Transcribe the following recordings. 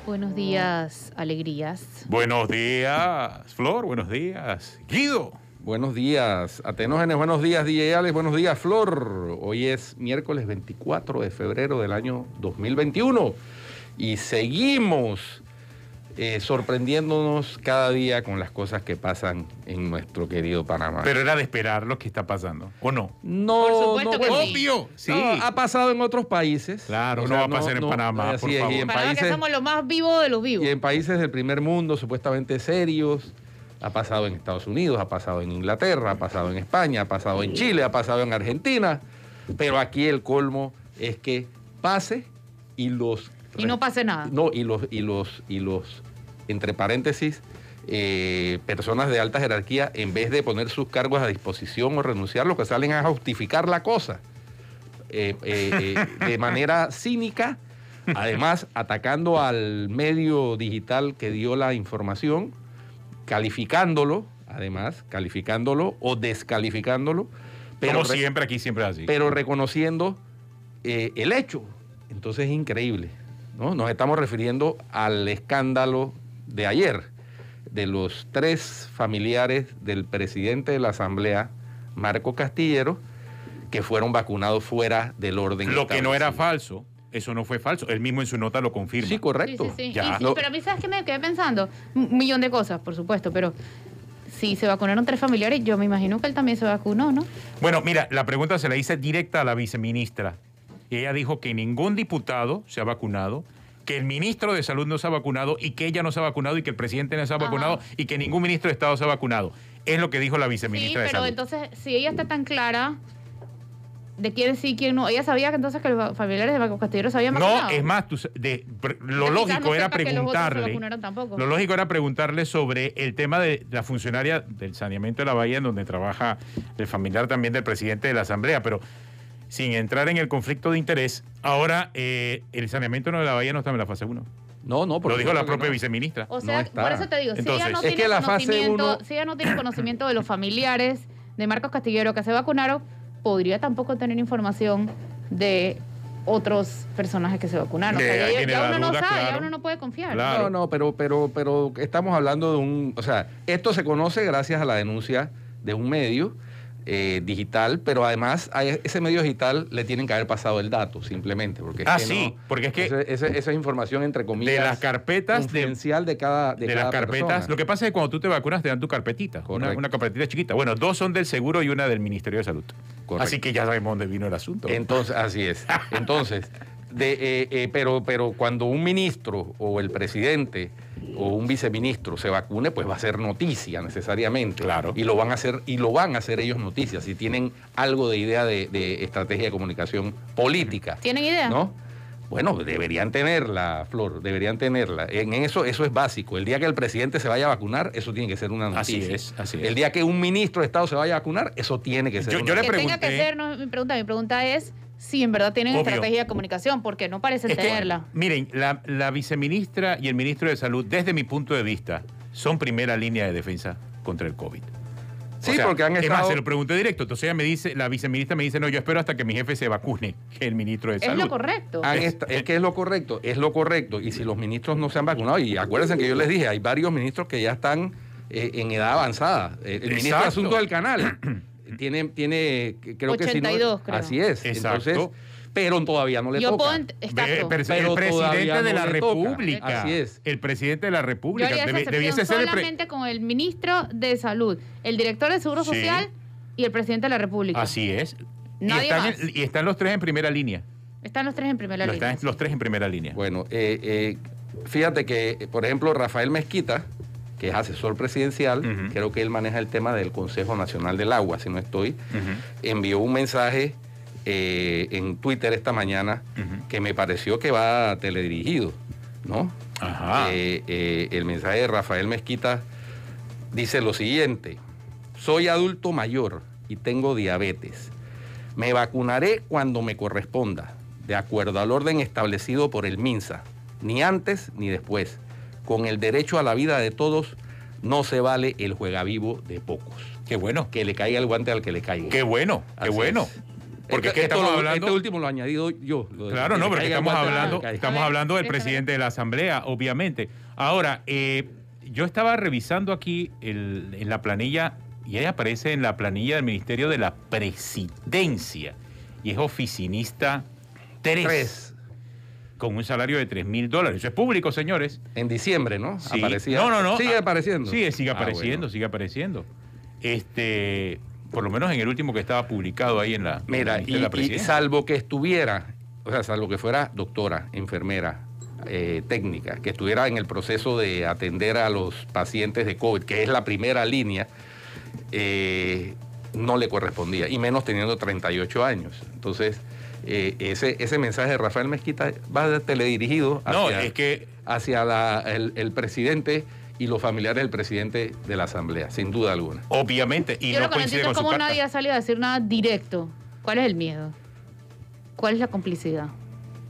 Buenos días, alegrías. Buenos días, Flor. Buenos días, Guido. Buenos días, Atenógenes. Buenos días, DJ Alex. Buenos días, Flor. Hoy es miércoles 24 de febrero del año 2021 y seguimos sorprendiéndonos cada día con las cosas que pasan en nuestro querido Panamá. Pero era de esperar lo que está pasando, ¿o no? No, Por supuesto que sí. Obvio, sí. No, ha pasado en otros países. Claro, O no sea, va a pasar en Panamá, así por es, favor. y en Panamá, que países, somos los más vivos de los vivos. y en países del primer mundo supuestamente serios. Ha pasado en Estados Unidos, ha pasado en Inglaterra, ha pasado en España, ha pasado en Chile, ha pasado en Argentina. Pero aquí el colmo es que pase y los... Y no pase nada. No, y los entre paréntesis, personas de alta jerarquía, en vez de poner sus cargos a disposición o renunciar, lo que salen a justificar la cosa de manera cínica, además atacando al medio digital que dio la información, calificándolo o descalificándolo, pero Como siempre, aquí siempre es así. pero reconociendo el hecho. Entonces es increíble, ¿no? Nos estamos refiriendo al escándalo de ayer, de los 3 familiares del presidente de la Asamblea, Marco Castillero, que fueron vacunados fuera del orden Lo que no era establecido. falso, eso no fue falso. Él mismo en su nota lo confirma. Sí, correcto. Sí. Ya. Pero a mí, ¿sabes qué me quedé pensando? Un millón de cosas, por supuesto, pero si se vacunaron 3 familiares, yo me imagino que él también se vacunó, ¿no? Bueno, mira, la pregunta se la hice directa a la viceministra. Y ella dijo que ningún diputado se ha vacunado, que el ministro de Salud no se ha vacunado y que ella no se ha vacunado y que el presidente no se ha vacunado y que ningún ministro de Estado se ha vacunado. Es lo que dijo la Sí, viceministra de pero Salud. entonces, si ella está tan clara de quién sí, quién no, ella sabía que entonces que los familiares de Marco Castillero se habían vacunado. No, es más, lo Quizás lógico no era sepa que los otros se preguntarle. vacunaron tampoco. Lo lógico era preguntarle sobre el tema de la funcionaria del saneamiento de la Bahía, en donde trabaja el familiar también del presidente de la Asamblea, pero sin entrar en el conflicto de interés, ahora el saneamiento de la Bahía no está en la fase 1. No, Lo por dijo la supuesto que propia no. viceministra. O sea, está. por eso te digo, Entonces, si ella no es tiene que la fase conocimiento, uno- si ella no tiene conocimiento de los familiares de Marcos Castillero que se vacunaron, podría tampoco tener información de otros personajes que se vacunaron. O sea, Ahí ya viene ya la uno no duda, sabe, claro. ya uno no puede confiar. Claro. No, pero estamos hablando de un... O sea, esto se conoce gracias a la denuncia de un medio digital, pero además a ese medio digital le tienen que haber pasado el dato, simplemente. Porque es que Sí, porque es que esa es información, entre comillas, de las carpetas confidencial de cada de las cada carpetas, persona. lo que pasa es que cuando tú te vacunas te dan tu carpetita, Correcto. una carpetita chiquita. Bueno, 2 son del seguro y una del Ministerio de Salud. Correcto. Así que ya sabemos dónde vino el asunto. Entonces, así es. Entonces, pero cuando un ministro o el presidente o un viceministro se vacune, pues va a ser noticia necesariamente. Claro. Y lo van a hacer ellos noticia, si tienen algo de idea de estrategia de comunicación política. ¿Tienen idea? ¿No? Bueno, deberían tenerla, Flor, deberían tenerla. En eso es básico. El día que el presidente se vaya a vacunar, eso tiene que ser una noticia. Así es. El día que un ministro de Estado se vaya a vacunar, eso tiene que ser Yo una le Que tenga que pregunté- ser, no es mi pregunta. Mi pregunta es si en verdad tienen Obvio. estrategia de comunicación, porque no parecen Es que, tenerla. miren, la viceministra y el ministro de Salud, desde mi punto de vista, son primera línea de defensa contra el COVID. Sí, porque han Es estado... más, se lo pregunté directo. Entonces ella me dice, la viceministra me dice, no, yo espero hasta que mi jefe se vacune, que el ministro de Es Salud. lo correcto. Es que es lo correcto. Y si los ministros no se han vacunado, y acuérdense que yo les dije, hay varios ministros que ya están en edad avanzada. El ministro de Exacto. Asuntos del Canal tiene creo que 82, si no, creo. así es. Exacto. Entonces, pero todavía no le Yo toca. puedo exacto. Pero Pero el presidente todavía de no la le toca. República. Así es. El presidente de la Yo República. haría esa excepción Debiese ser solamente con el ministro de Salud, el director de Seguro Sí. Social y el presidente de la República. Así es. Nadie más. Y están los 3 en primera línea. Están los 3 en primera línea. Están los 3 en primera línea. Bueno, fíjate que, por ejemplo, Rafael Mezquita, que es asesor presidencial, Ujú. creo que él maneja el tema del Consejo Nacional del Agua, si no estoy, Ujú. envió un mensaje en Twitter esta mañana Ujú. que me pareció que va teledirigido, ¿no? Ajá. El mensaje de Rafael Mezquita dice lo siguiente: soy adulto mayor y tengo diabetes. Me vacunaré cuando me corresponda, de acuerdo al orden establecido por el MINSA, ni antes ni después. Con el derecho a la vida de todos, no se vale el juegavivo de pocos. Qué bueno. Que le caiga el guante al que le caiga. Qué bueno. Qué Así bueno. es. Porque es que estamos hablando... Este último lo he añadido yo. Claro, no, porque estamos hablando del presidente de la Asamblea, obviamente. Ahora, yo estaba revisando aquí en la planilla, y ella aparece en la planilla del Ministerio de la Presidencia, y es oficinista 3. Con un salario de $3,000. Eso es público, señores. En diciembre, ¿no? Sí. Aparecía. No. Sigue apareciendo. Sí, sigue apareciendo, bueno. sigue apareciendo. Por lo menos en el último que estaba publicado ahí en la... Mira, en la y salvo que estuviera, o sea, salvo que fuera doctora, enfermera, técnica, que estuviera en el proceso de atender a los pacientes de COVID, que es la primera línea, no le correspondía, y menos teniendo 38 años. Entonces, ese mensaje de Rafael Mezquita va teledirigido hacia el presidente y los familiares del presidente de la Asamblea, sin duda alguna. Obviamente, y yo no lo que no coincide entiendo con es su cómo carta. nadie ha salido a decir nada directo. ¿Cuál es el miedo? ¿Cuál es la complicidad?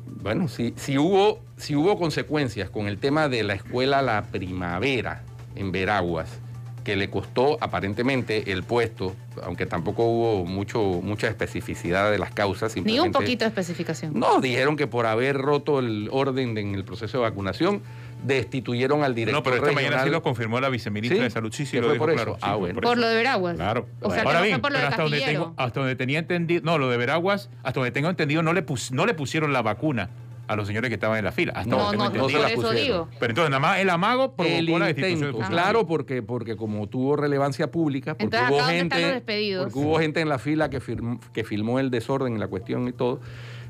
Bueno, si hubo consecuencias con el tema de la escuela La Primavera en Veraguas, que le costó aparentemente el puesto, aunque tampoco hubo mucha especificidad de las causas. Ni un poquito de especificación. No, dijeron que por haber roto el orden en el proceso de vacunación, destituyeron al director No, pero esta regional. mañana sí lo confirmó la viceministra ¿Sí? de Salud. Sí, ¿Que lo fue dijo por claro. eso? Sí, Ah, fue bueno. Por lo de Veraguas. Claro. O sea, que Ahora no bien, fue por lo pero de Castillero. hasta donde tenía entendido, no, lo de Veraguas, hasta donde tengo entendido, no le pusieron la vacuna a los señores que estaban en la fila. Hasta donde tengo No, entendido. por eso digo. Pero entonces nada más el amago provocó la destitución de Intento, funcionarios. claro, porque como tuvo relevancia pública, porque Entonces, hubo acá donde están los gente, despedidos. porque hubo gente en la fila que filmó el desorden en la cuestión y todo.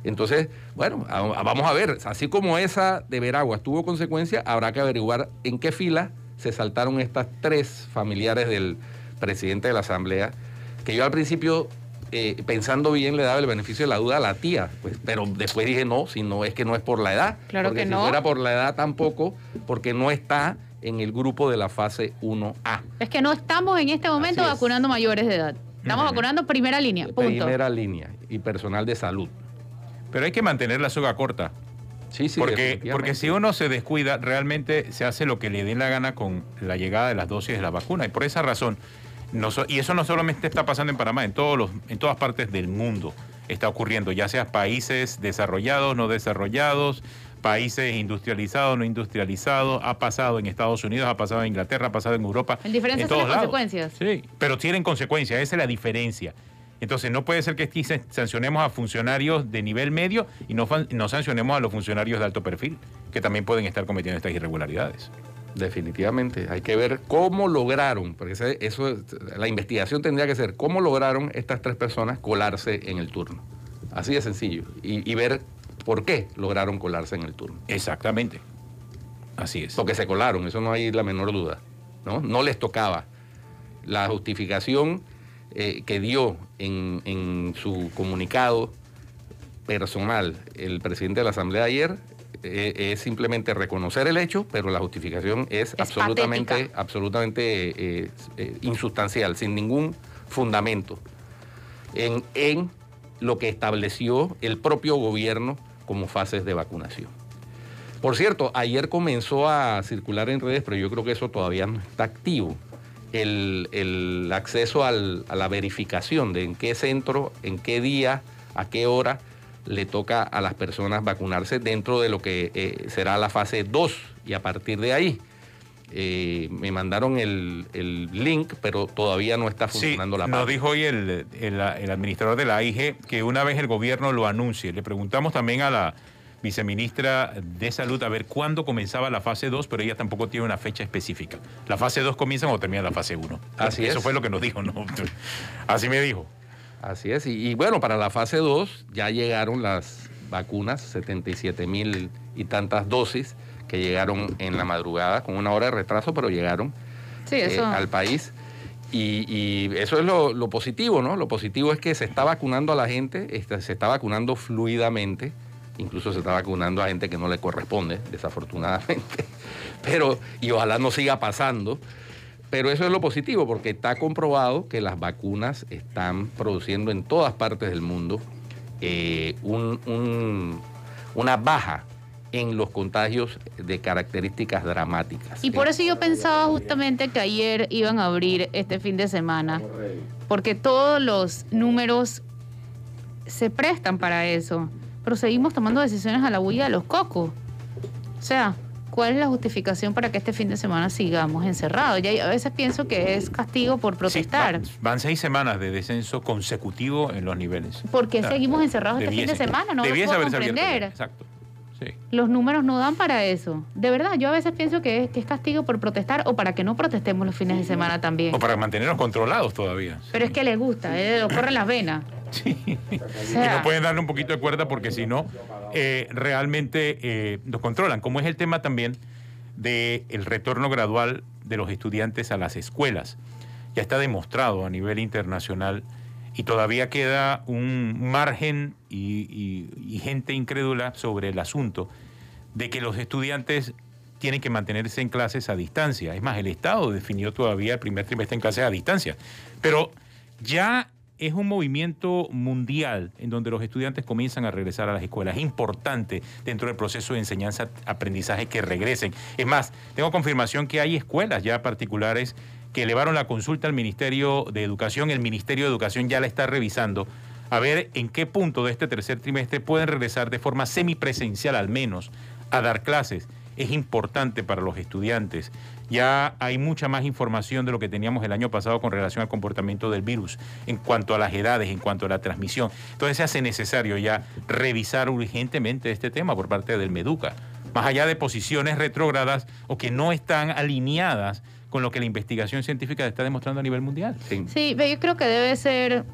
Entonces, bueno, vamos a ver, así como esa de Veraguas tuvo consecuencias, habrá que averiguar en qué fila se saltaron estas 3 familiares del presidente de la Asamblea, que yo al principio, pensando bien, le daba el beneficio de la duda a la tía, pues, pero después dije no, si no es que no es por la edad. Claro porque que si no. fuera por la edad tampoco, porque no está en el grupo de la fase 1A. Es que no estamos en este momento Así es. vacunando mayores de edad. Estamos vacunando primera línea, punto. Primera línea y personal de salud. Pero hay que mantener la soga corta. Sí, Porque si uno se descuida, realmente se hace lo que le dé la gana con la llegada de las dosis de la vacuna. Y por esa razón, y eso no solamente está pasando en Panamá, en todas partes del mundo está ocurriendo, ya sea países desarrollados, no desarrollados, países industrializados, no industrializados, ha pasado en Estados Unidos, ha pasado en Inglaterra, ha pasado en Europa. En diferentes todos lados. consecuencias. Sí, pero tienen consecuencias, esa es la diferencia. Entonces no puede ser que aquí sancionemos a funcionarios de nivel medio y no sancionemos a los funcionarios de alto perfil, que también pueden estar cometiendo estas irregularidades. Definitivamente, hay que ver cómo lograron, porque la investigación tendría que ser cómo lograron estas 3 personas colarse en el turno. Así de sencillo. Y ver por qué lograron colarse en el turno. Exactamente. Así es. Porque se colaron, eso no hay la menor duda. No les tocaba. La justificación que dio en su comunicado personal el presidente de la Asamblea ayer es simplemente reconocer el hecho, pero la justificación es absolutamente insustancial, sin ningún fundamento en lo que estableció el propio gobierno como fases de vacunación. Por cierto, ayer comenzó a circular en redes, pero yo creo que eso todavía no está activo, el acceso a la verificación de en qué centro, en qué día, a qué hora le toca a las personas vacunarse dentro de lo que será la fase 2 y a partir de ahí. Me mandaron el link, pero todavía no está funcionando la página. Nos dijo hoy el administrador de la AIG que una vez el gobierno lo anuncie. Le preguntamos también a la viceministra de Salud a ver cuándo comenzaba la fase 2, pero ella tampoco tiene una fecha específica. ¿La fase 2 comienza o termina la fase 1? Así Eso es. fue lo que nos dijo, ¿no? Así me dijo. Así es, y bueno, para la fase 2 ya llegaron las vacunas, 77,000 y tantas dosis que llegaron en la madrugada, con una hora de retraso, pero llegaron Sí, eso. al país. Y eso es lo positivo, ¿no? Lo positivo es que se está vacunando a la gente, se está vacunando fluidamente, incluso se está vacunando a gente que no le corresponde, desafortunadamente, y ojalá no siga pasando. Pero eso es lo positivo, porque está comprobado que las vacunas están produciendo en todas partes del mundo una baja en los contagios de características dramáticas. Y por eso yo pensaba justamente que ayer iban a abrir este fin de semana, porque todos los números se prestan para eso, pero seguimos tomando decisiones a la bulla de los cocos. O sea, ¿cuál es la justificación para que este fin de semana sigamos encerrados? Ya a veces pienso que es castigo por protestar. Sí, van 6 semanas de descenso consecutivo en los niveles. ¿Por qué seguimos encerrados este fin de semana? No lo puedo comprender. Exacto. Sí. Los números no dan para eso. De verdad, yo a veces pienso que es castigo por protestar o para que no protestemos los fines de semana también. O para mantenernos controlados todavía. Pero es que les gusta, lo corren las venas. Sí. O sea, y no pueden darle un poquito de cuerda porque si no, realmente nos controlan. Como es el tema también del retorno gradual de los estudiantes a las escuelas. Ya está demostrado a nivel internacional y todavía queda un margen y gente incrédula sobre el asunto de que los estudiantes tienen que mantenerse en clases a distancia. Es más, el Estado definió todavía el primer trimestre en clases a distancia. Pero ya es un movimiento mundial en donde los estudiantes comienzan a regresar a las escuelas. Es importante dentro del proceso de enseñanza-aprendizaje que regresen. Es más, tengo confirmación que hay escuelas ya particulares que elevaron la consulta al Ministerio de Educación. El Ministerio de Educación ya la está revisando a ver en qué punto de este tercer trimestre pueden regresar de forma semipresencial al menos a dar clases. Es importante para los estudiantes. Ya hay mucha más información de lo que teníamos el año pasado con relación al comportamiento del virus, en cuanto a las edades, en cuanto a la transmisión. Entonces se hace necesario ya revisar urgentemente este tema por parte del MEDUCA, más allá de posiciones retrógradas o que no están alineadas con lo que la investigación científica está demostrando a nivel mundial. Sí, pero yo creo que debe ser,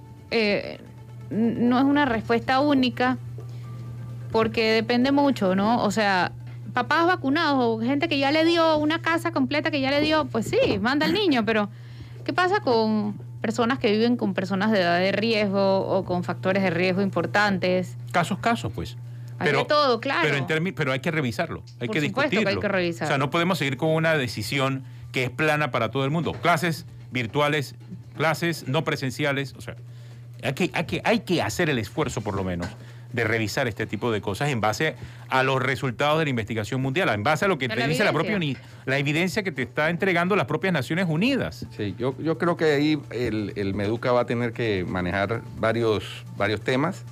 no es una respuesta única, porque depende mucho, ¿no? O sea, papás vacunados o gente que ya le dio una casa completa que ya le dio, pues sí, manda al niño, pero ¿qué pasa con personas que viven con personas de edad de riesgo o con factores de riesgo importantes? Casos, pues. Hay de todo, claro. Pero hay que revisarlo, hay que discutirlo. Por supuesto que hay que revisarlo. O sea, no podemos seguir con una decisión que es plana para todo el mundo. Clases virtuales, clases no presenciales, o sea, hay que hacer el esfuerzo por lo menos de revisar este tipo de cosas en base a los resultados de la investigación mundial, en base a lo que te dice la evidencia que te está entregando las propias Naciones Unidas. Sí, yo creo que ahí el MEDUCA va a tener que manejar varios temas.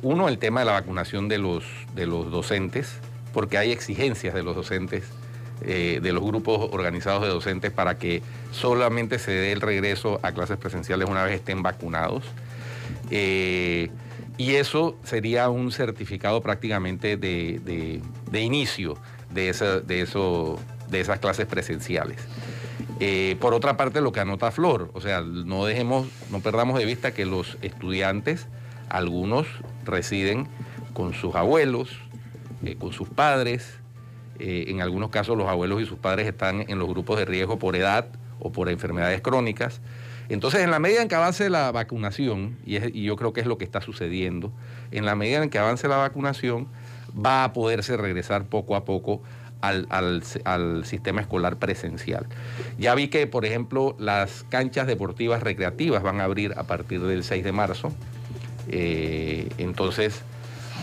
Uno, el tema de la vacunación de los docentes, porque hay exigencias de los docentes, de los grupos organizados de docentes, para que solamente se dé el regreso a clases presenciales una vez estén vacunados. Y eso sería un certificado prácticamente de inicio de esas clases presenciales. Por otra parte, lo que anota Flor, o sea, no perdamos de vista que los estudiantes, algunos residen con sus abuelos, con sus padres. En algunos casos los abuelos y sus padres están en los grupos de riesgo por edad o por enfermedades crónicas. Entonces, en la medida en que avance la vacunación, y yo creo que es lo que está sucediendo, en la medida en que avance la vacunación, va a poderse regresar poco a poco al sistema escolar presencial. Ya vi que, por ejemplo, las canchas deportivas recreativas van a abrir a partir del 6 de marzo. Entonces,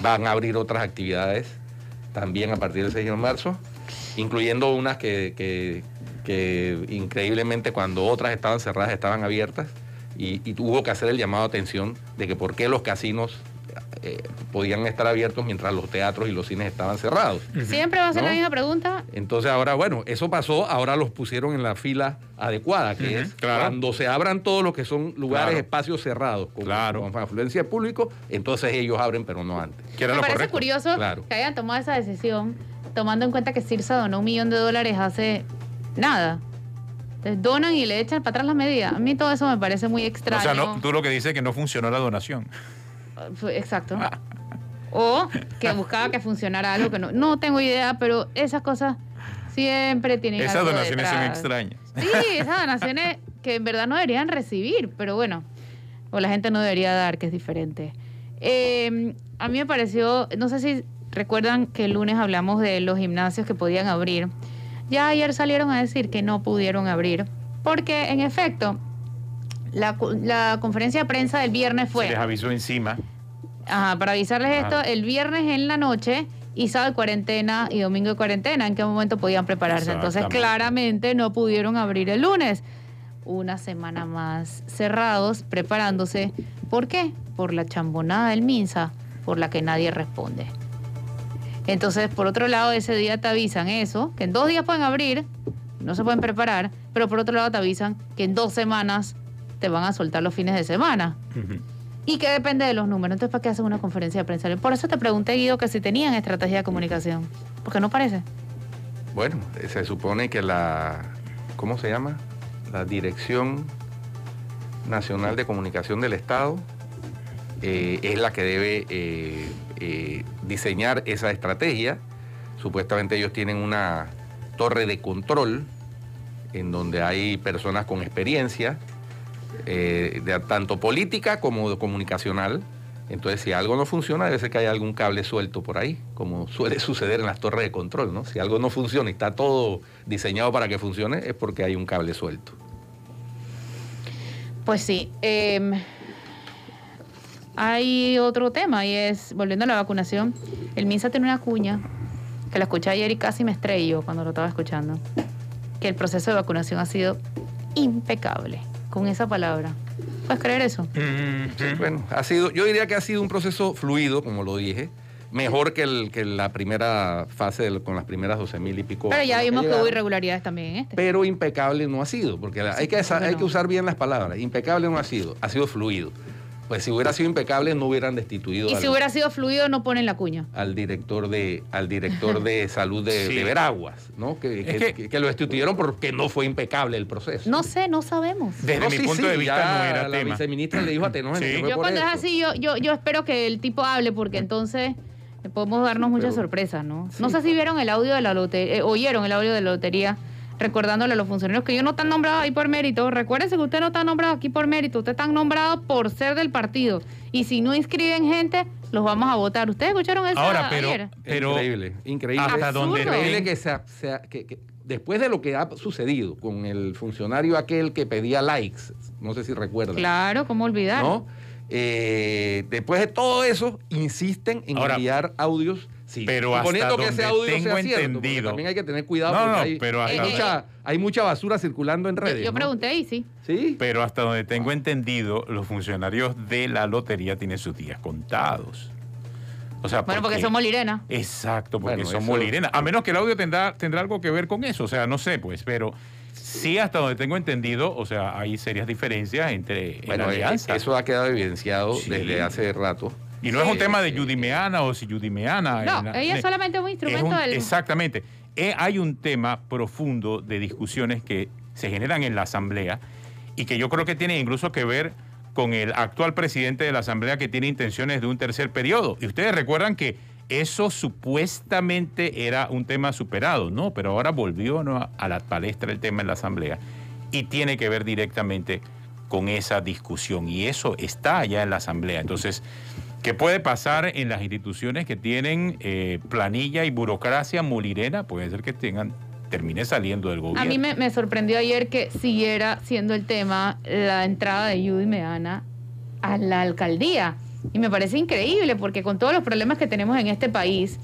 van a abrir otras actividades también a partir del 6 de marzo, incluyendo unas que increíblemente cuando otras estaban cerradas estaban abiertas y hubo que hacer el llamado de atención de que por qué los casinos podían estar abiertos mientras los teatros y los cines estaban cerrados. Siempre va a ser la misma pregunta. Entonces ahora, bueno, eso pasó, ahora los pusieron en la fila adecuada, que es cuando se abran todos los que son lugares, espacios cerrados, con afluencia de público, entonces ellos abren, pero no antes. Me parece curioso que hayan tomado esa decisión, tomando en cuenta que CIRSA donó $1 millón hace nada. Les donan y le echan para atrás las medidas. A mí todo eso me parece muy extraño. O sea, tú lo que dices es que no funcionó la donación. Exacto. O que buscaba que funcionara algo que no tengo idea, pero esas cosas siempre tienen esas algo donaciones detrás. son extrañas. Sí, esas donaciones que en verdad no deberían recibir, pero bueno, o la gente no debería dar, que es diferente. A mí me pareció, no sé si recuerdan que el lunes hablamos de los gimnasios que podían abrir. Ya ayer salieron a decir que no pudieron abrir, porque en efecto la conferencia de prensa del viernes fue... Se les avisó encima. Para avisarles esto, el viernes en la noche y sábado de cuarentena y domingo de cuarentena, ¿en qué momento podían prepararse? Entonces claramente no pudieron abrir el lunes. una semana más cerrados, preparándose. ¿Por qué? Por la chambonada del MINSA, por la que nadie responde. Entonces, por otro lado, ese día te avisan eso, que en 2 días pueden abrir, no se pueden preparar, pero por otro lado te avisan que en 2 semanas te van a soltar los fines de semana. Y que depende de los números. Entonces, ¿para qué hacen una conferencia de prensa? Por eso te pregunté, Guido, que si tenían estrategia de comunicación. Porque no parece. Bueno, se supone que ¿cómo se llama? La Dirección Nacional de Comunicación del Estado es la que debe diseñar esa estrategia. Supuestamente ellos tienen una torre de control en donde hay personas con experiencia, tanto política como comunicacional. Entonces, si algo no funciona, debe ser que hay algún cable suelto por ahí, como suele suceder en las torres de control, ¿no? Si algo no funciona y está todo diseñado para que funcione, es porque hay un cable suelto. Pues sí. Hay otro tema y es, volviendo a la vacunación, el MINSA tiene una cuña, que la escuché ayer y casi me estrelló cuando lo estaba escuchando, que el proceso de vacunación ha sido impecable, con esa palabra. ¿Puedes creer eso? Sí, bueno, yo diría que ha sido un proceso fluido, como lo dije, mejor que la primera fase con las primeras 12,000 y pico. Pero ya vimos que hubo irregularidades también en este. Pero impecable no ha sido, porque hay que usar bien las palabras. Impecable no ha sido fluido. Pues si hubiera sido impecable no hubieran destituido. Y si hubiera sido fluido no ponen la cuña. Al director de salud de Veraguas, ¿no? Que lo destituyeron porque no fue impecable el proceso. No sé, no sabemos. Desde mi punto de vista no era la tema. La viceministra le dijo a Tenor. Sí. Yo cuando es así, yo espero que el tipo hable, porque entonces podemos darnos muchas sorpresas, ¿no? Sí, no sé si vieron el audio de la lotería, oyeron el audio de la lotería, recordándole a los funcionarios que ellos no están nombrados ahí por mérito. Recuérdense que usted no está nombrado aquí por mérito, usted está nombrado por ser del partido. Y si no inscriben gente, los vamos a votar. ¿Ustedes escucharon eso ayer? Pero increíble. Hasta donde increíble que después de lo que ha sucedido con el funcionario aquel que pedía likes, no sé si recuerdan. Claro, ¿cómo olvidar? ¿No? Después de todo eso, insisten en enviar audios. Sí, pero suponiendo que ese audio sea cierto, entendido. También hay que tener cuidado hay mucha basura circulando en redes. Yo pregunté y sí. ¿Sí? Pero hasta donde tengo entendido, los funcionarios de la lotería tienen sus días contados. O sea, bueno, porque son Molirena. Exacto, porque son Molirena. A menos que el audio tendrá algo que ver con eso. O sea, no sé, pues, pero sí, hasta donde tengo entendido, o sea, hay serias diferencias entre la alianza. Eso ha quedado evidenciado desde hace rato. Y no es un tema de Yudimeana o si Yudimeana. No, ella es solamente un instrumento del... Exactamente. Hay un tema profundo de discusiones que se generan en la Asamblea y que yo creo que tienen incluso que ver con el actual presidente de la Asamblea, que tiene intenciones de un tercer periodo. Y ustedes recuerdan que eso supuestamente era un tema superado, ¿no? Pero ahora volvió, ¿no?, a la palestra el tema en la Asamblea y tiene que ver directamente con esa discusión. Y eso está allá en la Asamblea. Entonces, ¿qué puede pasar en las instituciones que tienen planilla y burocracia molirena? Puede ser que termine saliendo del gobierno. A mí me sorprendió ayer que siguiera siendo el tema la entrada de Yudimeana a la alcaldía. Y me parece increíble, porque con todos los problemas que tenemos en este país,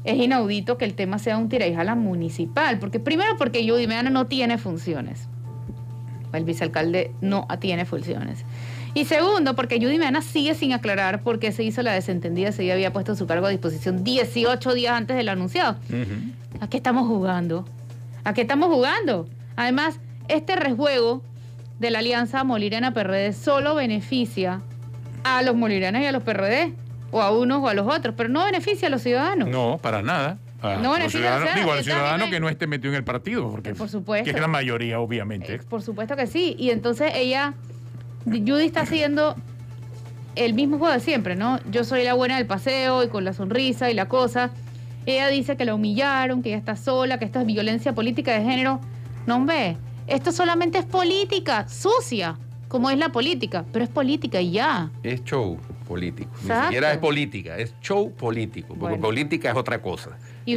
es inaudito que el tema sea un tira y jala municipal. Primero porque Yudimeana no tiene funciones. El vicealcalde no tiene funciones. Y segundo, porque Yudimeana sigue sin aclarar por qué se hizo la desentendida, se había puesto su cargo a disposición 18 días antes del anunciado. ¿A qué estamos jugando? ¿A qué estamos jugando? Además, este rejuego de la alianza Molirena-PRD solo beneficia a los molirenas y a los PRD, o a unos o a los otros, pero no beneficia a los ciudadanos. No, para nada. No beneficia al ciudadano que no esté metido en el partido, porque por supuesto, que es la mayoría, obviamente. Por supuesto que sí. Y entonces Yudy está haciendo el mismo juego de siempre, ¿no? Yo soy la buena del paseo y con la sonrisa y la cosa. Ella dice que la humillaron, que ella está sola, que esto es violencia política de género. No, hombre, esto solamente es política sucia, como es la política, pero es política y ya. Es show político. Exacto. Ni siquiera es política, es show político, porque política es otra cosa. Y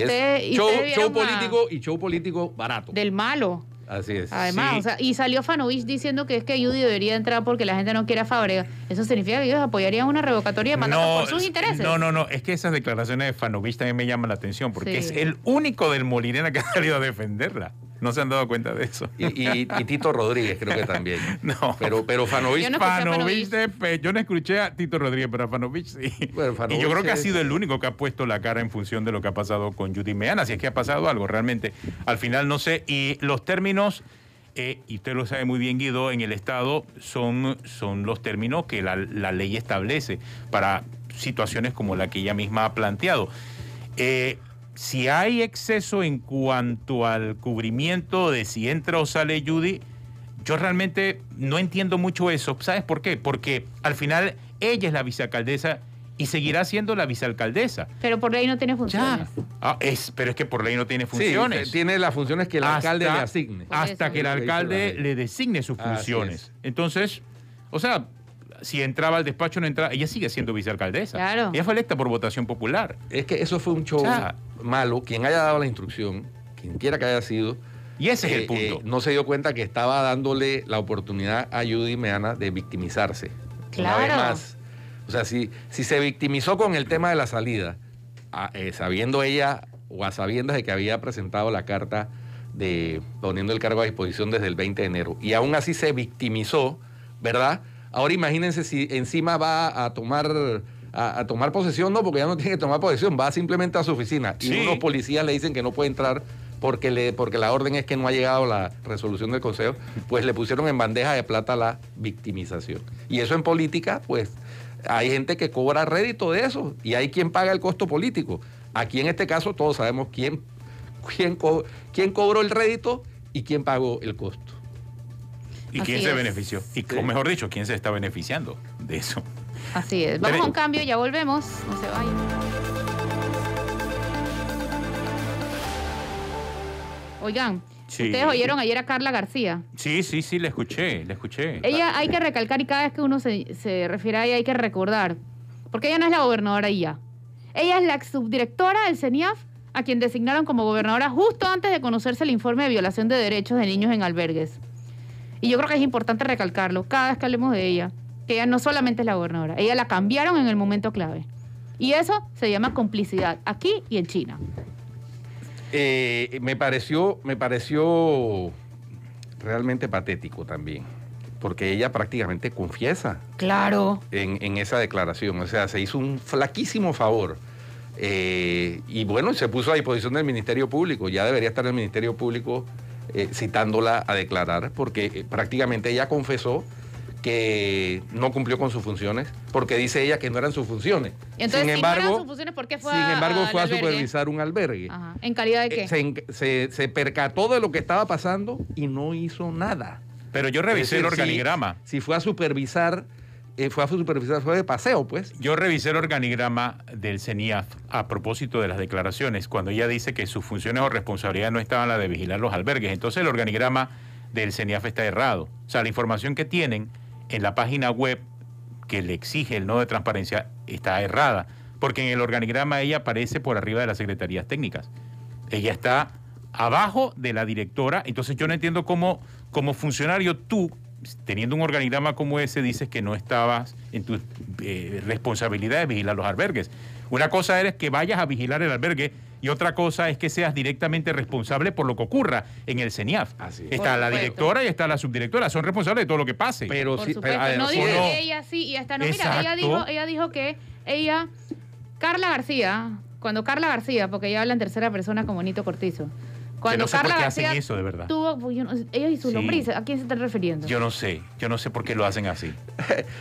show político y show político barato. Del malo. Así es. Además, sí. o sea, y salió Fanovich diciendo que es que Yudy debería entrar porque la gente no quiere a Fábrega. Eso significa que ellos apoyarían una revocatoria de mandato por sus intereses. No, es que esas declaraciones de Fanovich también me llaman la atención, porque sí, es el único del Molirena que ha salido a defenderla. No se han dado cuenta de eso. Y Tito Rodríguez creo que también. No. Pero Fanovich... Yo no escuché a Fanovich, yo no escuché a Tito Rodríguez, pero a Fanovich sí. Bueno, y Fanovich yo creo que ha es- sido el único que ha puesto la cara en función de lo que ha pasado con Judy Meana. Si es que ha pasado algo realmente. Al final no sé. Y los términos, y usted lo sabe muy bien, Guido, en el Estado son los términos que la ley establece para situaciones como la que ella misma ha planteado. Si hay exceso en cuanto al cubrimiento de si entra o sale Judy, yo realmente no entiendo mucho eso. ¿Sabes por qué? Porque al final ella es la vicealcaldesa y seguirá siendo la vicealcaldesa. Pero por ley no tiene funciones. Pero es que por ley no tiene Sí, funciones. tiene las funciones que el alcalde le asigne. Por Hasta eso. que el Lo que dice la alcalde ley. le designe sus Así funciones. es. Entonces, o sea, si entraba al despacho o no entraba, ella sigue siendo vicealcaldesa. Claro. Ella fue electa por votación popular. Es que eso fue un show O sea, malo. Quien haya dado la instrucción, quien quiera que haya sido, Y ese es el punto. no se dio cuenta que estaba dándole la oportunidad a Judy Meana de victimizarse. Una vez Claro. más. O sea, si se victimizó con el tema de la salida, sabiendo ella o a sabiendas de que había presentado la carta de poniendo el cargo a disposición desde el 20 de enero, y aún así se victimizó, ¿verdad? Ahora imagínense si encima va a tomar posesión, no, porque ya no tiene que tomar posesión, va simplemente a su oficina y Sí. unos policías le dicen que no puede entrar porque la orden es que no ha llegado la resolución del Consejo, pues le pusieron en bandeja de plata la victimización. Y eso en política, pues hay gente que cobra rédito de eso y hay quien paga el costo político. Aquí en este caso todos sabemos quién cobró el rédito y quién pagó el costo. ¿Y Así quién se es. benefició? O mejor dicho, ¿quién se está beneficiando de eso? Así es. Vamos Pero- a un cambio, ya volvemos. No se vayan. Oigan, Sí. ustedes oyeron ayer a Carla García. Sí, la escuché. Ella hay que recalcar y cada vez que uno se refiere a ella hay que recordar. Porque ella no es la gobernadora ya. Ella es la subdirectora del CENIAF, a quien designaron como gobernadora justo antes de conocerse el informe de violación de derechos de niños en albergues. Y yo creo que es importante recalcarlo cada vez que hablemos de ella, que ella no solamente es la gobernadora, ella la cambiaron en el momento clave. Y eso se llama complicidad, aquí y en China. Me pareció realmente patético también, porque ella prácticamente confiesa Claro. en esa declaración, o sea, se hizo un flaquísimo favor. Y bueno, se puso a disposición del Ministerio Público, ya debería estar el Ministerio Público citándola a declarar, porque prácticamente ella confesó que no cumplió con sus funciones, porque dice ella que no eran sus funciones. Y entonces, sin si no eran embargo, sus funciones, ¿por qué fue sin embargo, al fue a albergue? supervisar un albergue. Ajá. ¿En calidad de qué? Se percató de lo que estaba pasando y no hizo nada. Pero yo revisé Es el decir, organigrama. Si fue a supervisar, fue de paseo, pues. Yo revisé el organigrama del CENIAF a propósito de las declaraciones, cuando ella dice que sus funciones o responsabilidad no estaban la de vigilar los albergues. Entonces el organigrama del CENIAF está errado. O sea, la información que tienen en la página web que le exige el nodo de transparencia está errada, porque en el organigrama ella aparece por arriba de las secretarías técnicas. Ella está abajo de la directora, entonces yo no entiendo cómo, como funcionario tú, teniendo un organigrama como ese, dices que no estabas en tu responsabilidad de vigilar los albergues. Una cosa es que vayas a vigilar el albergue y otra cosa es que seas directamente responsable por lo que ocurra en el CENIAF. Así es. Está Por la supuesto. directora y está la subdirectora, son responsables de todo lo que pase. Pero Por sí, supuesto. pero, No sí, dice no. que ella sí y hasta no. Mira, Exacto. ella dijo que Carla García, cuando Carla García, porque ella habla en tercera persona como Nito Cortizo. Que Cuando no sé por Carla qué García hacen eso, de verdad. tuvo, pues, ella y sus Sí. lombrices, ¿a quién se están refiriendo? Yo no sé por qué lo hacen así.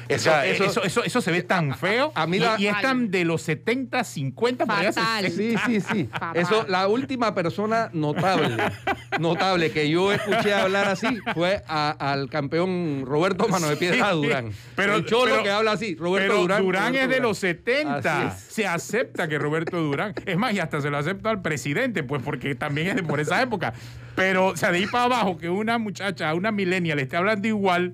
Eso- O sea, eso- eso se ve tan feo a mí la- y es tan de los 70, 50, por allá Fatal. 60. Sí. Papá. Eso, la última persona notable que yo escuché hablar así fue al campeón Roberto Mano de Piedra Sí, Durán. pero- el cholo pero- que habla así, Roberto Pero Durán. Durán Roberto es de los Durán. 70. Así es. Se acepta que Roberto Durán. Es más, y hasta se lo acepta al presidente, pues porque también es de por esa época. Pero, o sea, de ahí para abajo, que una muchacha, una millennial, esté hablando igual.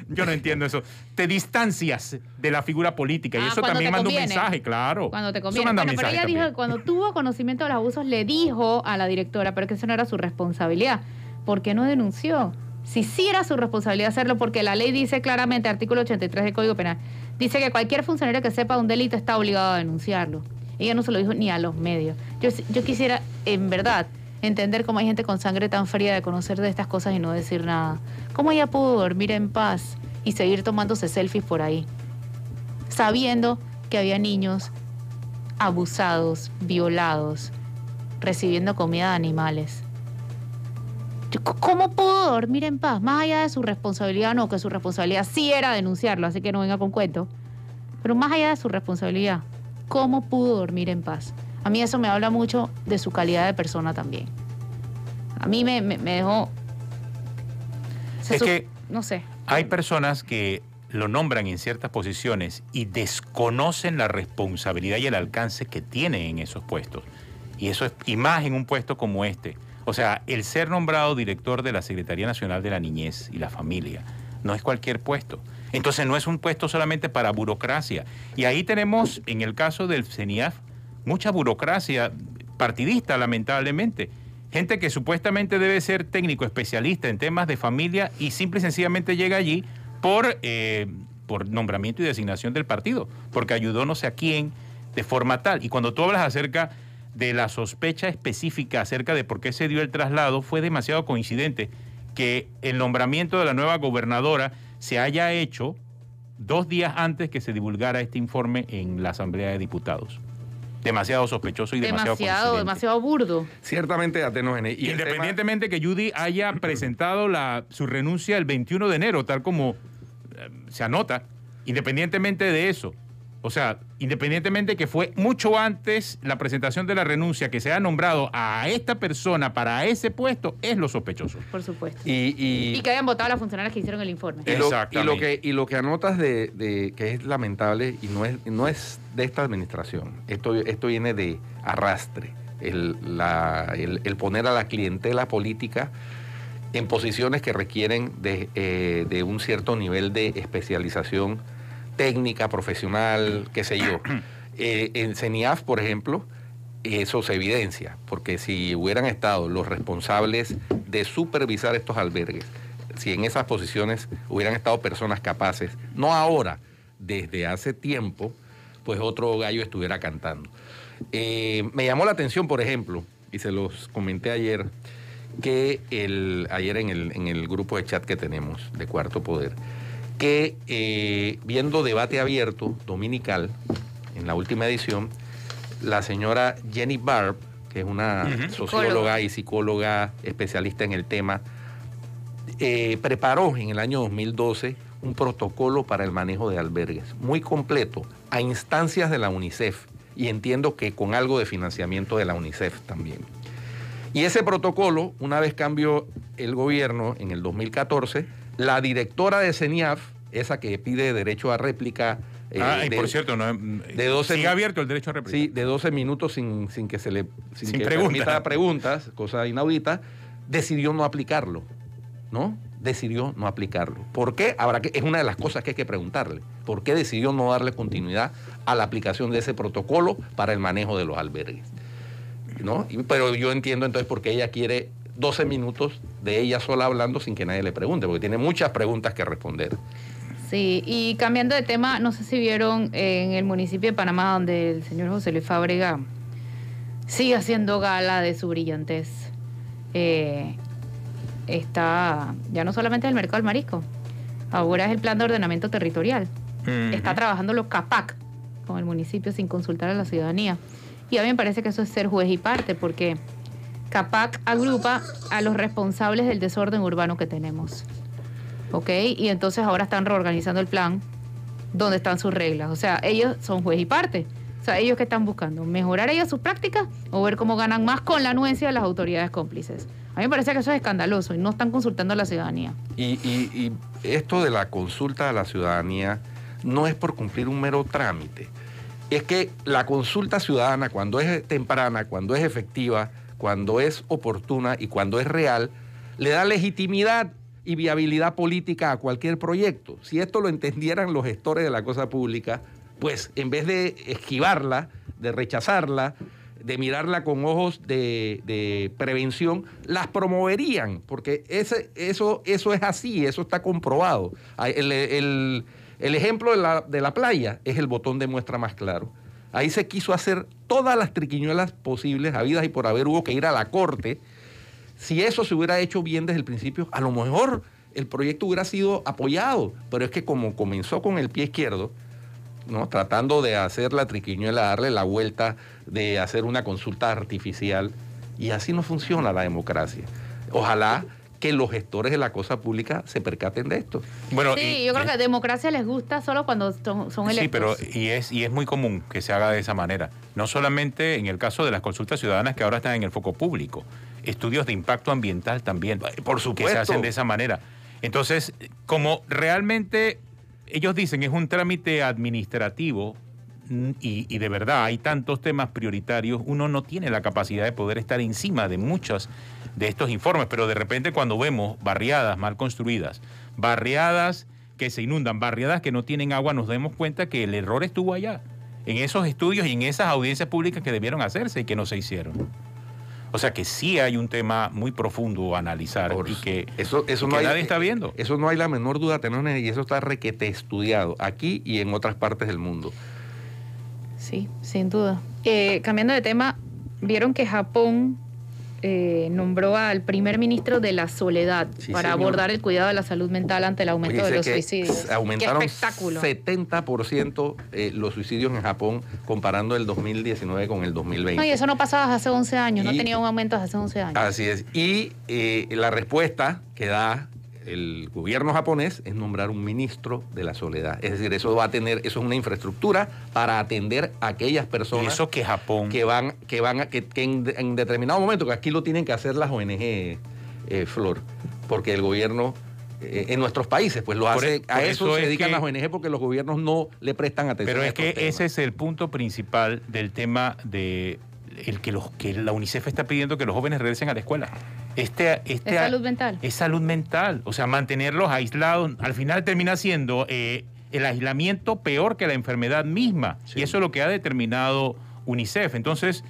Yo no entiendo eso. Te distancias de la figura política y eso cuando también te manda un conviene. mensaje, claro. Cuando te Eso conviene. manda Bueno, pero mensaje ella dijo también. que cuando tuvo conocimiento de los abusos le dijo a la directora, pero que eso no era su responsabilidad. ¿Por qué no denunció? Si sí era su responsabilidad hacerlo, porque la ley dice claramente, artículo 83 del Código Penal, dice que cualquier funcionario que sepa un delito está obligado a denunciarlo. Ella no se lo dijo ni a los medios. Yo quisiera, en verdad, entender cómo hay gente con sangre tan fría de conocer de estas cosas y no decir nada. ¿Cómo ella pudo dormir en paz y seguir tomándose selfies por ahí? Sabiendo que había niños abusados, violados, recibiendo comida de animales. ¿Cómo pudo dormir en paz? Más allá de su responsabilidad, no, que su responsabilidad sí era denunciarlo, así que no venga con cuento. Pero más allá de su responsabilidad, ¿cómo pudo dormir en paz? A mí eso me habla mucho de su calidad de persona también. A mí me dejó... Es que no sé. hay personas que lo nombran en ciertas posiciones y desconocen la responsabilidad y el alcance que tienen en esos puestos. Y eso es, y más en un puesto como este. O sea, el ser nombrado director de la Secretaría Nacional de la Niñez y la Familia no es cualquier puesto. Entonces no es un puesto solamente para burocracia. Y ahí tenemos, en el caso del CENIAF, mucha burocracia partidista, lamentablemente. Gente que supuestamente debe ser técnico especialista en temas de familia y simple y sencillamente llega allí por nombramiento y designación del partido, porque ayudó no sé a quién de forma tal. Y cuando tú hablas acerca de la sospecha específica acerca de por qué se dio el traslado, fue demasiado coincidente que el nombramiento de la nueva gobernadora se haya hecho 2 días antes que se divulgara este informe en la Asamblea de Diputados. Demasiado sospechoso y demasiado burdo. Ciertamente, Atenógenes. Y independientemente que Judy haya presentado su renuncia el 21 de enero, tal como se anota, independientemente de eso, o sea, independientemente que fue mucho antes la presentación de la renuncia, que se ha nombrado a esta persona para ese puesto, es lo sospechoso. Por supuesto. Y que hayan votado las funcionarias que hicieron el informe. Y lo que anotas de que es lamentable y no es de esta administración. Esto viene de arrastre. El poner a la clientela política en posiciones que requieren de un cierto nivel de especialización técnica, profesional, qué sé yo. En CENIAF, por ejemplo, eso se evidencia, porque si hubieran estado los responsables de supervisar estos albergues, si en esas posiciones hubieran estado personas capaces, no ahora, desde hace tiempo, pues otro gallo estuviera cantando. Me llamó la atención, por ejemplo, y se los comenté ayer, que ayer en el grupo de chat que tenemos de Cuarto Poder, que viendo Debate Abierto dominical, en la última edición, la señora Jenny Barb, que es una socióloga y psicóloga especialista en el tema, preparó en el año 2012 un protocolo para el manejo de albergues, muy completo, a instancias de la UNICEF, y entiendo que con algo de financiamiento de la UNICEF también. Y ese protocolo, una vez cambió el gobierno en el 2014, la directora de CENIAF, esa que pide derecho a réplica... por cierto, sigue abierto el derecho a réplica. Sí, de 12 minutos sin que se le permita preguntas, cosa inaudita, decidió no aplicarlo, ¿no? Decidió no aplicarlo. ¿Por qué? Es una de las cosas que hay que preguntarle. ¿Por qué decidió no darle continuidad a la aplicación de ese protocolo para el manejo de los albergues? ¿No? Pero yo entiendo entonces por qué ella quiere 12 minutos de ella sola hablando sin que nadie le pregunte, porque tiene muchas preguntas que responder. Sí, y cambiando de tema, no sé si vieron en el municipio de Panamá, donde el señor José Luis Fábrega sigue haciendo gala de su brillantez. Está ya no solamente el mercado del marisco, ahora es el plan de ordenamiento territorial. Está trabajando los CAPAC con el municipio sin consultar a la ciudadanía. Y a mí me parece que eso es ser juez y parte, porque CAPAC agrupa a los responsables del desorden urbano que tenemos. ¿Ok? Y entonces ahora están reorganizando el plan donde están sus reglas. O sea, ellos son juez y parte. O sea, ellos que están buscando, mejorar ellos sus prácticas o ver cómo ganan más con la anuencia de las autoridades cómplices. A mí me parece que eso es escandaloso y no están consultando a la ciudadanía. Y esto de la consulta a la ciudadanía no es por cumplir un mero trámite. Es que la consulta ciudadana, cuando es temprana, cuando es efectiva, cuando es oportuna y cuando es real, le da legitimidad y viabilidad política a cualquier proyecto. Si esto lo entendieran los gestores de la cosa pública, pues en vez de esquivarla, de rechazarla, de mirarla con ojos de prevención, las promoverían, porque eso es así, eso está comprobado. El ejemplo de la playa es el botón de muestra más claro. Ahí se quiso hacer todas las triquiñuelas posibles, habidas y por haber, hubo que ir a la corte Si eso se hubiera hecho bien desde el principio, a lo mejor el proyecto hubiera sido apoyado, pero es que como comenzó con el pie izquierdo, ¿no? Tratando de hacer la triquiñuela, darle la vuelta, de hacer una consulta artificial, y así no funciona la democracia. Ojalá que los gestores de la cosa pública se percaten de esto. Bueno, sí, yo creo que democracia les gusta solo cuando son electos. Sí, pero y es muy común que se haga de esa manera. No solamente en el caso de las consultas ciudadanas que ahora están en el foco público, estudios de impacto ambiental también, por supuesto, que se hacen de esa manera. Entonces, como realmente ellos dicen es un trámite administrativo y de verdad hay tantos temas prioritarios, uno no tiene la capacidad de poder estar encima de muchos de estos informes, pero de repente cuando vemos barriadas mal construidas, barriadas que se inundan, barriadas que no tienen agua, nos damos cuenta que el error estuvo allá, en esos estudios y en esas audiencias públicas que debieron hacerse y que no se hicieron. O sea que sí hay un tema muy profundo a analizar y que nadie está viendo. Eso no hay la menor duda, Tenones, y eso está requete estudiado aquí y en otras partes del mundo. Sí, sin duda. Cambiando de tema, vieron que Japón nombró al primer ministro de la soledad para abordar el cuidado de la salud mental ante el aumento de los suicidios. Aumentaron ¡Qué espectáculo! 70% los suicidios en Japón comparando el 2019 con el 2020. No, y eso no pasaba hace 11 años, no tenía un aumento hace 11 años. Así es. Y la respuesta que da el gobierno japonés es nombrar un ministro de la soledad. Es decir, eso es una infraestructura para atender a aquellas personas. Y eso que Japón que en determinado momento, que aquí lo tienen que hacer las ONG, Flor, porque el gobierno en nuestros países pues lo hace, a eso se dedican las ONG porque los gobiernos no le prestan atención. Pero es que ese es el punto principal del tema de que la UNICEF está pidiendo que los jóvenes regresen a la escuela. Es salud mental. Es salud mental. O sea, mantenerlos aislados, al final termina siendo el aislamiento peor que la enfermedad misma. Sí. Y eso es lo que ha determinado UNICEF. Entonces,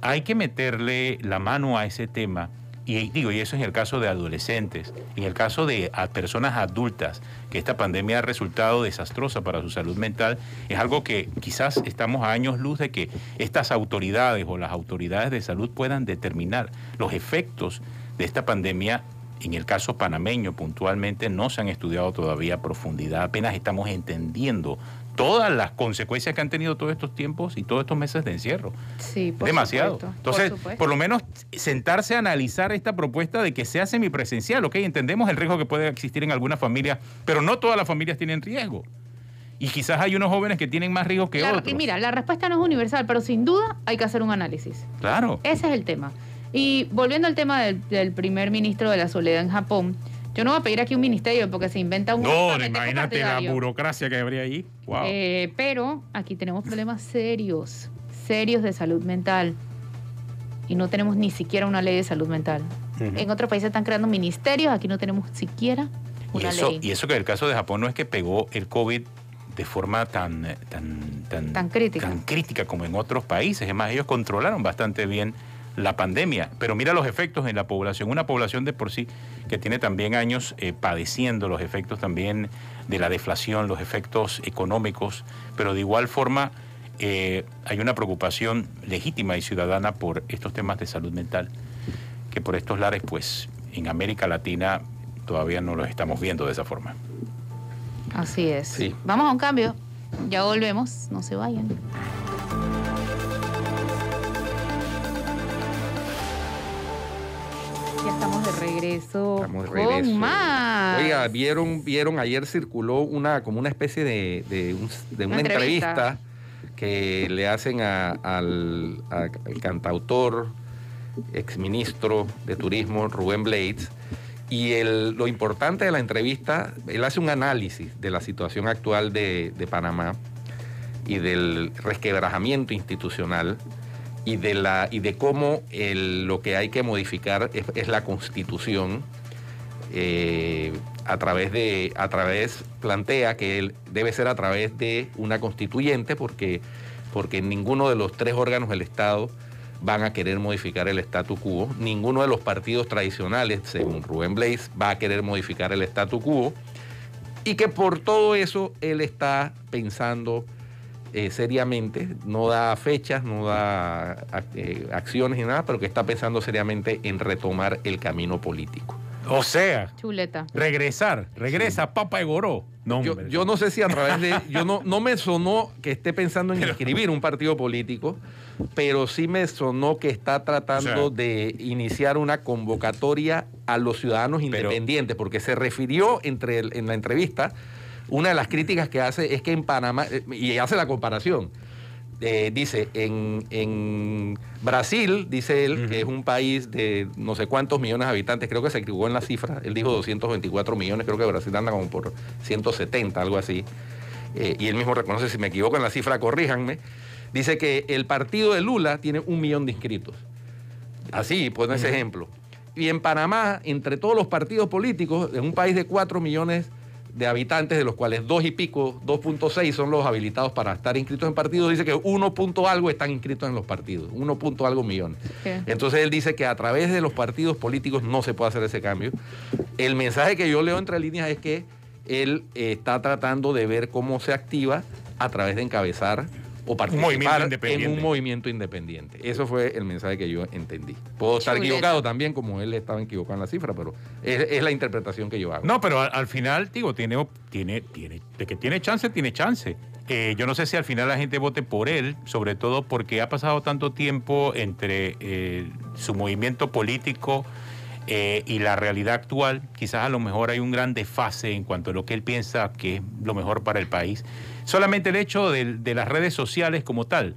hay que meterle la mano a ese tema. Y eso es en el caso de adolescentes. En el caso de personas adultas, que esta pandemia ha resultado desastrosa para su salud mental, es algo que quizás estamos a años luz de que estas autoridades o las autoridades de salud puedan determinar los efectos de esta pandemia. En el caso panameño, puntualmente, no se han estudiado todavía a profundidad. Apenas estamos entendiendo todas las consecuencias que han tenido todos estos tiempos y todos estos meses de encierro. Sí, por demasiado. Supuesto, entonces, por lo menos sentarse a analizar esta propuesta de que sea semipresencial. Ok, entendemos el riesgo que puede existir en algunas familias, pero no todas las familias tienen riesgo. Y quizás hay unos jóvenes que tienen más riesgo que otros. Y mira, la respuesta no es universal, pero sin duda hay que hacer un análisis. Claro. Ese es el tema. Y volviendo al tema del primer ministro de la soledad en Japón, yo no voy a pedir aquí un ministerio porque se inventa un... No, imagínate la burocracia que habría ahí. Wow. Pero aquí tenemos problemas serios de salud mental. Y no tenemos ni siquiera una ley de salud mental. En otros países están creando ministerios, aquí no tenemos siquiera una ley. Y eso que el caso de Japón no es que pegó el COVID de forma tan crítica como en otros países. Es más, ellos controlaron bastante bien la pandemia, pero mira los efectos en la población, una población de por sí que tiene también años padeciendo los efectos también de la deflación, los efectos económicos, pero de igual forma hay una preocupación legítima y ciudadana por estos temas de salud mental, que por estos lares, pues, en América Latina todavía no los estamos viendo de esa forma. Así es. Sí. Vamos a un cambio, ya volvemos, no se vayan. Ya estamos de regreso. Con más. Oiga, vieron, ayer circuló como una especie de una entrevista que le hacen al cantautor, exministro de Turismo, Rubén Blades, y lo importante de la entrevista, él hace un análisis de la situación actual de Panamá y del resquebrajamiento institucional y de cómo lo que hay que modificar es la Constitución. Plantea que debe ser a través de una constituyente porque ninguno de los tres órganos del Estado van a querer modificar el statu quo, ninguno de los partidos tradicionales, según Rubén Blades, va a querer modificar el statu quo, y que por todo eso él está pensando seriamente, no da fechas, no da acciones ni nada, pero que está pensando seriamente en retomar el camino político. O sea, Chuleta. regresa Papa Egoró. No, yo no sé si a través de... no me sonó que esté pensando en inscribir un partido político, pero sí me sonó que está tratando de iniciar una convocatoria a los ciudadanos independientes, porque se refirió en la entrevista, una de las críticas que hace es que en Panamá, y hace la comparación, dice, en Brasil, dice él, que es un país de no sé cuántos millones de habitantes, creo que se equivocó en la cifra, él dijo 224 millones, creo que Brasil anda como por 170, algo así, y él mismo reconoce, si me equivoco en la cifra, corríjanme, dice que el partido de Lula tiene 1 millón de inscritos. Así, pone ese ejemplo. Y en Panamá, entre todos los partidos políticos, en un país de 4 millones de habitantes, de los cuales 2 y pico, 2.6 son los habilitados para estar inscritos en partidos, dice que 1 punto algo están inscritos en los partidos, 1 punto algo millones. Okay. Entonces él dice que a través de los partidos políticos no se puede hacer ese cambio. El mensaje que yo leo entre líneas es que él está tratando de ver cómo se activa a través de encabezar o participar en un movimiento independiente. Eso fue el mensaje que yo entendí. Puedo estar equivocado también, como él estaba equivocado en la cifra, pero es la interpretación que yo hago. No, pero al final, digo, de que tiene chance, tiene chance. Yo no sé si al final la gente vote por él, sobre todo porque ha pasado tanto tiempo entre su movimiento político y la realidad actual. Quizás a lo mejor hay un gran desfase en cuanto a lo que él piensa que es lo mejor para el país. Solamente el hecho de las redes sociales como tal,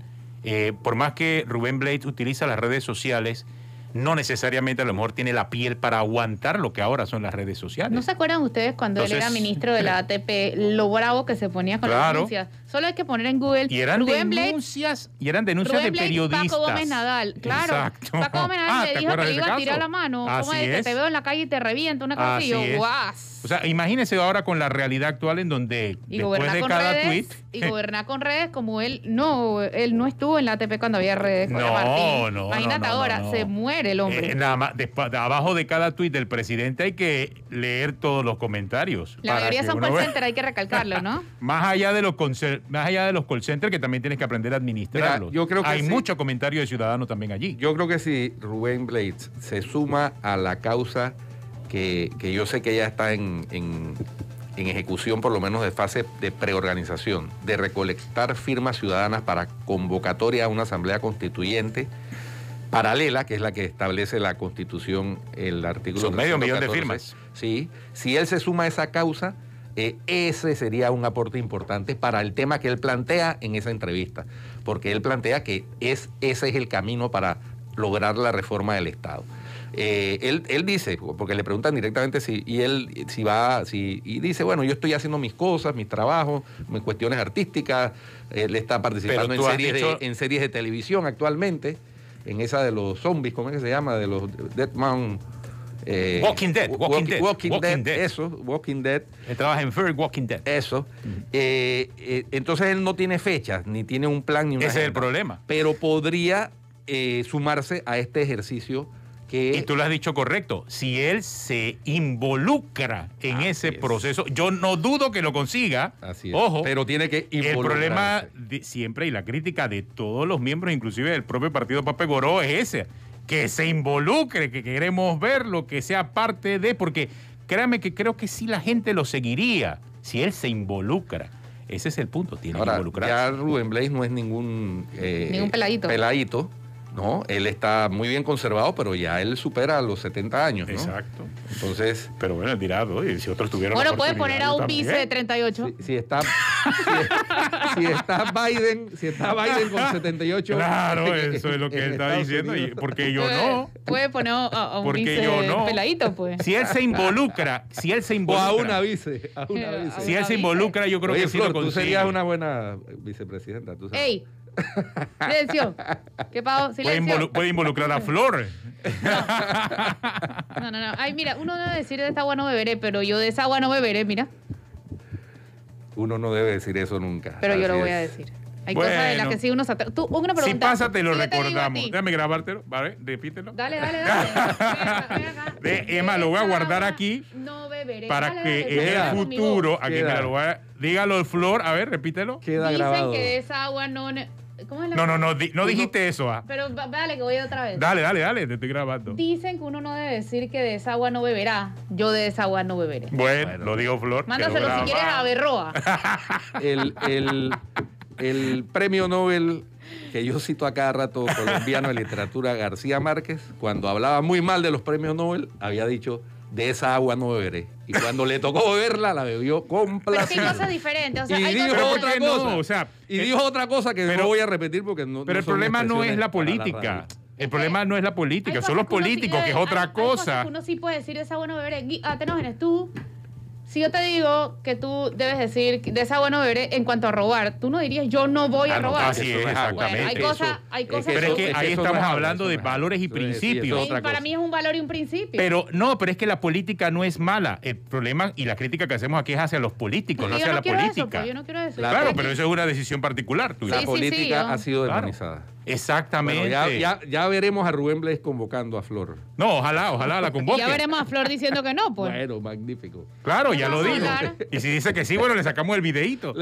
por más que Rubén Blades utiliza las redes sociales, no necesariamente a lo mejor tiene la piel para aguantar lo que ahora son las redes sociales. ¿No se acuerdan ustedes cuando él era ministro de la ATP, lo bravo que se ponía con las denuncias? Solo hay que poner en Google y eran denuncias de periodistas. Paco Gómez Nadal, claro. Exacto. Paco Gómez Nadal le dijo que le iba a tirar la mano. ¿Cómo es que te veo en la calle y te reviento una cosa? Y yo, guas. O sea, imagínese ahora con la realidad actual en donde después de cada tweet... Y gobernar con redes como él no estuvo en la ATP cuando había redes. No. Imagínate ahora, se muere el hombre. Nada más, abajo de cada tuit del presidente hay que leer todos los comentarios. La mayoría son call center, hay que recalcarlo, ¿no? Más allá de los call center, que también tienes que aprender a administrarlos. Yo creo que hay mucho comentario de ciudadanos también allí. Yo creo que si Rubén Blades se suma a la causa que yo sé que ya está en ejecución, por lo menos de fase de preorganización, de recolectar firmas ciudadanas para convocatoria a una asamblea constituyente paralela, que es la que establece la Constitución, el artículo 314. Son medio millón de firmas. Sí, si él se suma a esa causa, ese sería un aporte importante para el tema que él plantea en esa entrevista, porque él plantea que ese es el camino para lograr la reforma del Estado. Él dice, porque le preguntan directamente y dice, bueno, yo estoy haciendo mis cosas, mis trabajos, mis cuestiones artísticas, él está participando en series de televisión actualmente, en esa de los zombies, ¿cómo es que se llama? De los Dead Man... Walking Dead. Walking Dead. Él trabaja en Fear Walking Dead. Eso. Entonces él no tiene fechas, ni tiene un plan, ni una Ese es el problema. Pero podría sumarse a este ejercicio que... Y tú lo has dicho correcto. Si él se involucra en ese proceso, yo no dudo que lo consiga. Así es. Ojo. Pero tiene que involucrarse. El problema siempre, y la crítica de todos los miembros, inclusive del propio partido Papa Egoró, es ese. Que se involucre, que queremos verlo, que sea parte de... Porque créame que creo que sí la gente lo seguiría si él se involucra. Ese es el punto, tiene que involucrarse. Ya Rubén Blades no es ningún peladito. No, él está muy bien conservado, pero ya él supera los 70 años, ¿no? Exacto. Entonces... Pero bueno, él dirá, ¿no? Y si otros tuvieron... Bueno, puede poner a un vice de 38. Si está Biden con 78... Claro, eso es lo que él está diciendo. Porque yo no. Puede poner a un vice peladito, pues. Si él se involucra... O a una vice. Si él se involucra, yo creo que sí lo consigue. Tú serías una buena vicepresidenta, tú sabes. ¡Ey! Silencio. ¿Qué pasó? Silencio. Puede involucrar a Flor. No. Ay, mira, uno debe decir de esta agua no beberé, pero yo de esa agua no beberé, mira. Uno no debe decir eso nunca. Pero yo lo voy a decir. Hay cosas de las que sí uno se Tú, una pregunta. Si pasa, te lo Si yo te digo a recordamos. ti- Déjame grabártelo, ¿vale? Repítelo. Dale. Ven acá. Emma, lo voy a guardar Esa aquí agua no beberé. para Dale, que dale, en queda el con mi futuro, voz. aquí Queda. mira, lo voy a, dígalo, Flor, a ver, repítelo. Queda Dicen grabado. que de esa agua no... ¿Cómo es la No dijiste eso. Pero dale, que voy otra vez. Dale, te estoy grabando. Dicen que uno no debe decir que de esa agua no beberá. Yo de esa agua no beberé. Bueno, lo digo Flor. Mándaselo quedó si quieres a grabado. Berroa. El premio Nobel que yo cito a cada rato colombiano de literatura, García Márquez, cuando hablaba muy mal de los premios Nobel, había dicho, de esa agua no beberé. Y cuando le tocó beberla, la bebió Pero hay complacido. cosas diferentes. O sea, Y hay dijo cosas ¿por otra qué cosa. no? O sea, Y dijo otra cosa que pero- no voy a repetir porque no. Pero el son problema no es expresiones la para política. radio. El problema no es la política, son los políticos, que es otra Hay cosas cosa. que uno sí puede decir de esa agua no beberé. Atenógenes, tú... Si yo te digo que tú debes decir de esa agua no beberé en cuanto a robar, tú no dirías yo no voy a no, robar. así es, eso no agua. exactamente. Bueno, hay cosas Eso- Pero es que ahí eso no estamos es agua, hablando eso de no es agua. valores y Eso es- sí, principios. eso es otra Para cosa. mí es un valor y un principio. Pero no, pero es que la política no es mala. El problema y la crítica que hacemos aquí es hacia los políticos, no yo hacia no la quiero política. eso, pues, yo no quiero eso. La- Claro, Aquí- pero eso es una decisión particular tuya. La Sí, política yo- ha sido Claro. demonizada. Exactamente. Bueno, ya veremos a Rubén Blades convocando a Flor. No, ojalá la Y convoque. ya veremos a Flor diciendo que no, pues. Bueno, magnífico. Claro, ya lo Vamos a dijo. hablar. Y si dice que sí, bueno, le sacamos el videíto.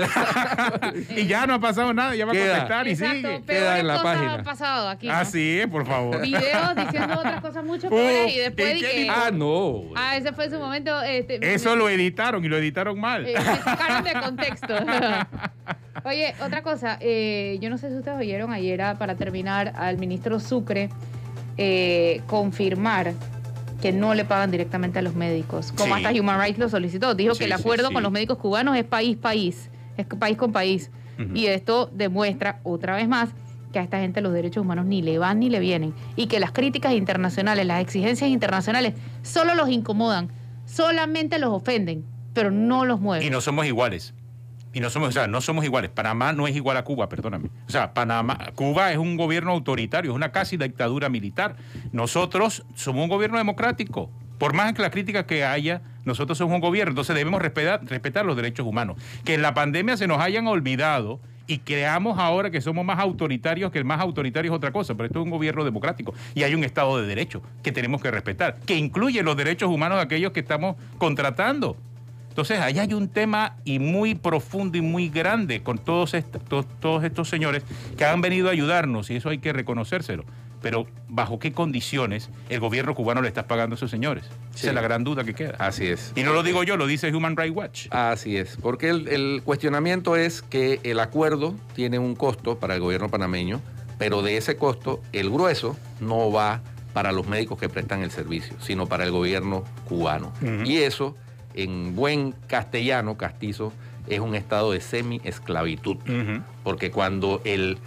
Y ya no ha pasado nada, ya va a Queda. contestar y Exacto, sigue. Queda peores en la cosas página. han pasado aquí. ¿no? Así es, por favor. Videos diciendo otras cosas mucho peores y después ¿y di qué que... dijo? No. Ah, ese fue su momento. Eso lo editaron y lo editaron mal. Me sacaron de contexto. Oye, otra cosa. Yo no sé si ustedes oyeron ayer, para terminar, al ministro Sucre confirmar que no le pagan directamente a los médicos, como Sí. hasta Human Rights lo solicitó. Dijo Sí, que el sí, acuerdo sí. con los médicos cubanos es país con país. Ujú. Y esto demuestra otra vez más que a esta gente los derechos humanos ni le van ni le vienen y que las críticas internacionales, las exigencias internacionales solo los incomodan, solamente los ofenden, pero no los mueven. Y no somos iguales. Y no somos, o sea, no somos iguales. Panamá no es igual a Cuba, perdóname. O sea, Cuba es un gobierno autoritario, es una casi dictadura militar. Nosotros somos un gobierno democrático. Por más que las críticas que haya, nosotros somos un gobierno. Entonces debemos respetar los derechos humanos. Que en la pandemia se nos hayan olvidado y creamos ahora que somos más autoritarios, que el más autoritario es otra cosa, pero esto es un gobierno democrático y hay un Estado de Derecho que tenemos que respetar, que incluye los derechos humanos de aquellos que estamos contratando. Entonces, ahí hay un tema y muy profundo y muy grande con todos estos señores que han venido a ayudarnos y eso hay que reconocérselo. Pero, ¿bajo qué condiciones el gobierno cubano le está pagando a esos señores? Sí. Esa es la gran duda que queda. Así es. Y no lo digo yo, lo dice Human Rights Watch. Así es, porque el cuestionamiento es que el acuerdo tiene un costo para el gobierno panameño, pero de ese costo el grueso no va para los médicos que prestan el servicio, sino para el gobierno cubano. Ujú. Y eso, en buen castellano, castizo, es un estado de semi-esclavitud, Ujú. porque cuando el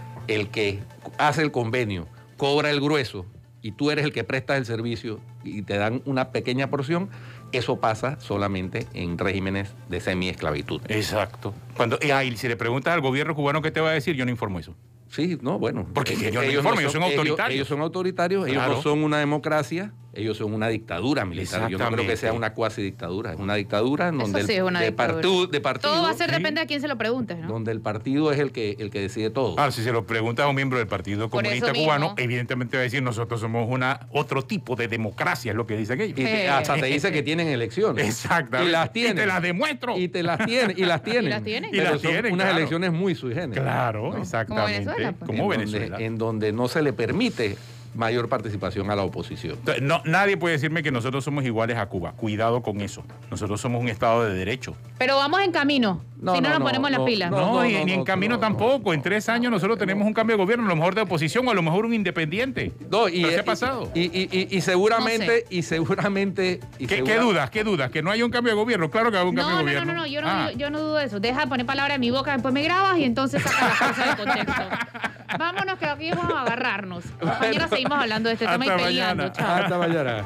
que hace el convenio cobra el grueso y tú eres el que prestas el servicio y te dan una pequeña porción, eso pasa solamente en regímenes de semi-esclavitud. Exacto. Y si le preguntas al gobierno cubano qué te va a decir, yo no informo eso. Sí, no, bueno. Porque ellos no informan, ellos son autoritarios. Ellos son autoritarios, ellos Claro. no son una democracia, ellos son una dictadura militar. Yo no creo que sea una cuasi dictadura, es una dictadura en Eso donde sí es una dictadura. de partido, Todo va a ser sí. depende a quién se lo preguntes, ¿no? donde el partido es el que decide todo. Ah, si se lo preguntas a un miembro del Partido Por eso Comunista mismo. Cubano, evidentemente va a decir nosotros somos otro tipo de democracia, es lo que dicen ellos. Y hasta te dice que tienen elecciones. Exactamente. Y las tienen. Y te las demuestro. Y te las tienen. Y las tienen. Y las tienen. Y Pero las son tienen, unas claro. elecciones muy sui generis. Claro, ¿no? exactamente. Venezuela, pues. Como Venezuela. En donde no se le permite mayor participación a la oposición. Entonces, nadie puede decirme que nosotros somos iguales a Cuba. Cuidado con eso. Nosotros somos un Estado de derecho. Pero vamos en camino. No, si no, no, nos no, ponemos las no, pilas. No, ni en no, camino no, tampoco. no. En 3 años nosotros tenemos un cambio de gobierno, a lo mejor de oposición o a lo mejor un independiente. No, ¿Pero qué ha pasado? Y seguramente, ¿Qué dudas? ¿Qué dudas? ¿Que no haya un cambio de gobierno? Claro que va a haber un cambio de gobierno. No, yo no, Ah. yo no dudo de eso. Deja de poner palabras en mi boca, después me grabas y entonces sacas las cosas de contexto. Vámonos que aquí vamos a agarrarnos. Mañana seguimos hablando de este tema y Hasta peleando. mañana. Chao. Hasta mañana.